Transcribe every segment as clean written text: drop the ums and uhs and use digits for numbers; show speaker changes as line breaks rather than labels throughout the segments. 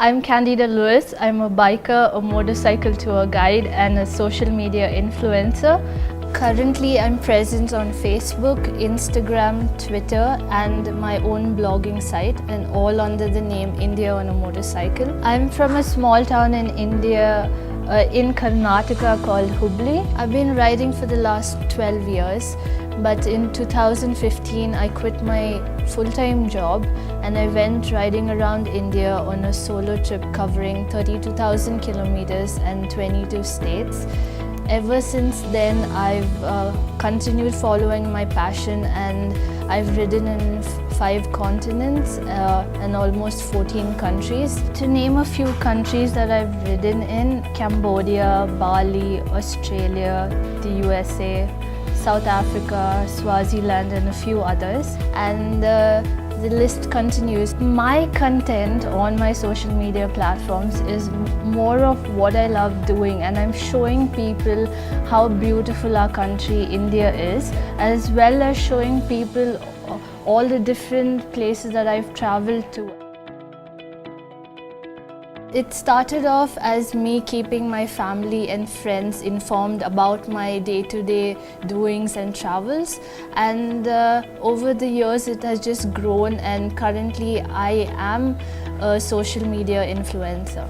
I'm Candida Lewis. I'm a biker, a motorcycle tour guide and a social media influencer. Currently, I'm present on Facebook, Instagram, Twitter and my own blogging site, and all under the name India on a Motorcycle. I'm from a small town in India, in Karnataka called Hubli. I've been riding for the last 12 years, but in 2015 I quit my full-time job and I went riding around India on a solo trip covering 32,000 kilometers and 22 states. Ever since then, I've continued following my passion, and I've ridden in 5 continents and almost 14 countries. To name a few countries that I've ridden in: Cambodia, Bali, Australia, the USA, South Africa, Swaziland and a few others. And the list continues. My content on my social media platforms is more of what I love doing, and I'm showing people how beautiful our country India is, as well as showing people all the different places that I've traveled to. It started off as me keeping my family and friends informed about my day-to-day doings and travels, and over the years it has just grown, and currently I am a social media influencer.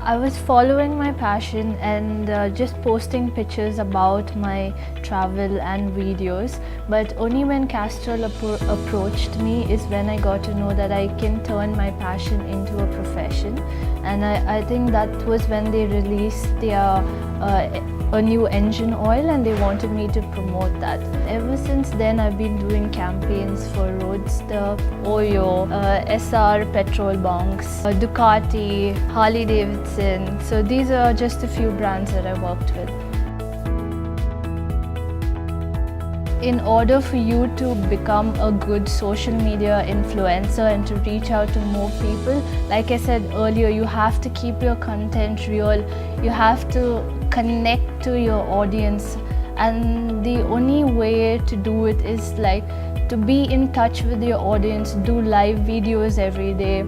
I was following my passion and just posting pictures about my travel and videos, but only when Castrol approached me is when I got to know that I can turn my passion into a profession. And I think that was when they released their a new engine oil, and they wanted me to promote that. Ever since then, I've been doing campaigns for Roadster, Oyo, SR petrol bunks, Ducati, Harley Davidson. So these are just a few brands that I worked with. In order for you to become a good social media influencer and to reach out to more people, like I said earlier, you have to keep your content real. You have to connect to your audience, and the only way to do it is like to be in touch with your audience, do live videos every day,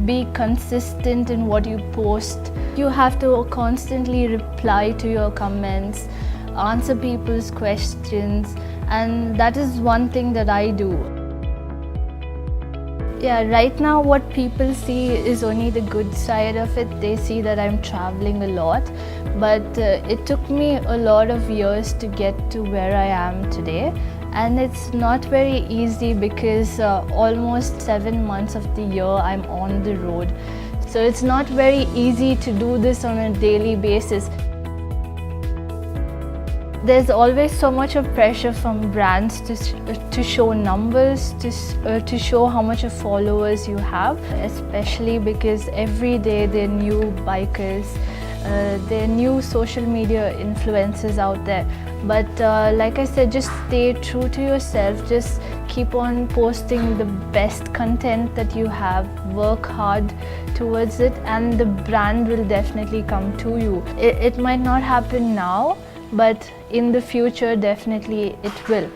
be consistent in what you post. You have to constantly reply to your comments, answer people's questions, and that is one thing that I do. Yeah, right now what people see is only the good side of it. They see that I'm traveling a lot, but it took me a lot of years to get to where I am today. And it's not very easy because almost 7 months of the year I'm on the road. So it's not very easy to do this on a daily basis. There's always so much of pressure from brands to show numbers, to show how much of followers you have, especially because every day there are new bikers, there are new social media influencers out there. But like I said, just stay true to yourself, just keep on posting the best content that you have, work hard towards it, and the brand will definitely come to you. It might not happen now, but in the future definitely it will.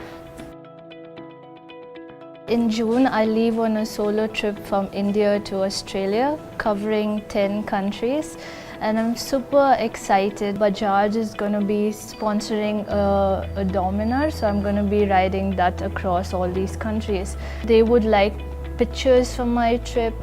In June, I leave on a solo trip from India to Australia, covering 10 countries, and I'm super excited. Bajaj is going to be sponsoring a Dominar, so I'm going to be riding that across all these countries. They would like pictures from my trip,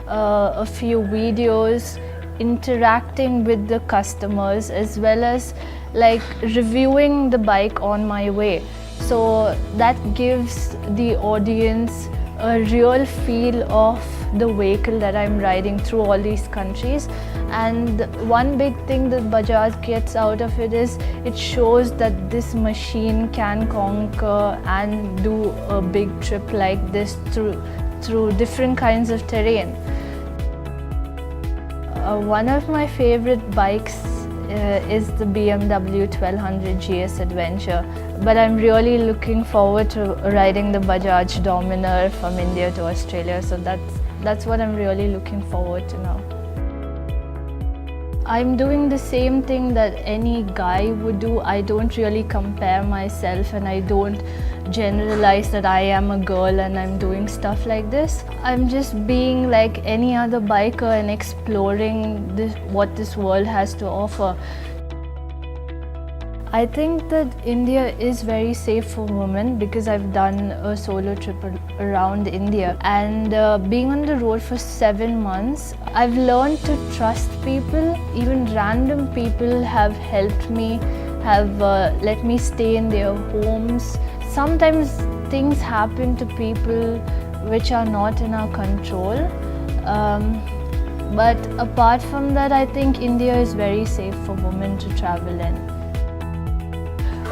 a few videos, interacting with the customers, as well as like reviewing the bike on my way. So that gives the audience a real feel of the vehicle that I'm riding through all these countries. And one big thing that Bajaj gets out of it is it shows that this machine can conquer and do a big trip like this through different kinds of terrain. One of my favorite bikes is the BMW 1200 GS Adventure, but I'm really looking forward to riding the Bajaj Dominar from India to Australia, so that's what I'm really looking forward to now. I'm doing the same thing that any guy would do. I don't really compare myself, and I don't generalize that I am a girl and I'm doing stuff like this. I'm just being like any other biker and exploring what this world has to offer. I think that India is very safe for women because I've done a solo trip around India, and being on the road for 7 months, I've learned to trust people. Even random people have helped me, have let me stay in their homes. Sometimes things happen to people which are not in our control. But apart from that, I think India is very safe for women to travel in.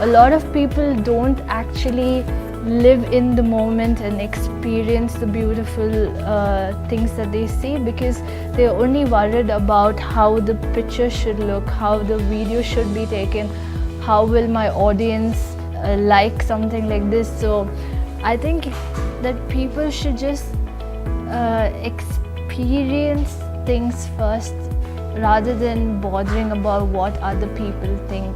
A lot of people don't actually live in the moment and experience the beautiful things that they see because they're only worried about how the picture should look, how the video should be taken, how will my audience like something like this. So I think that people should just experience things first rather than bothering about what other people think.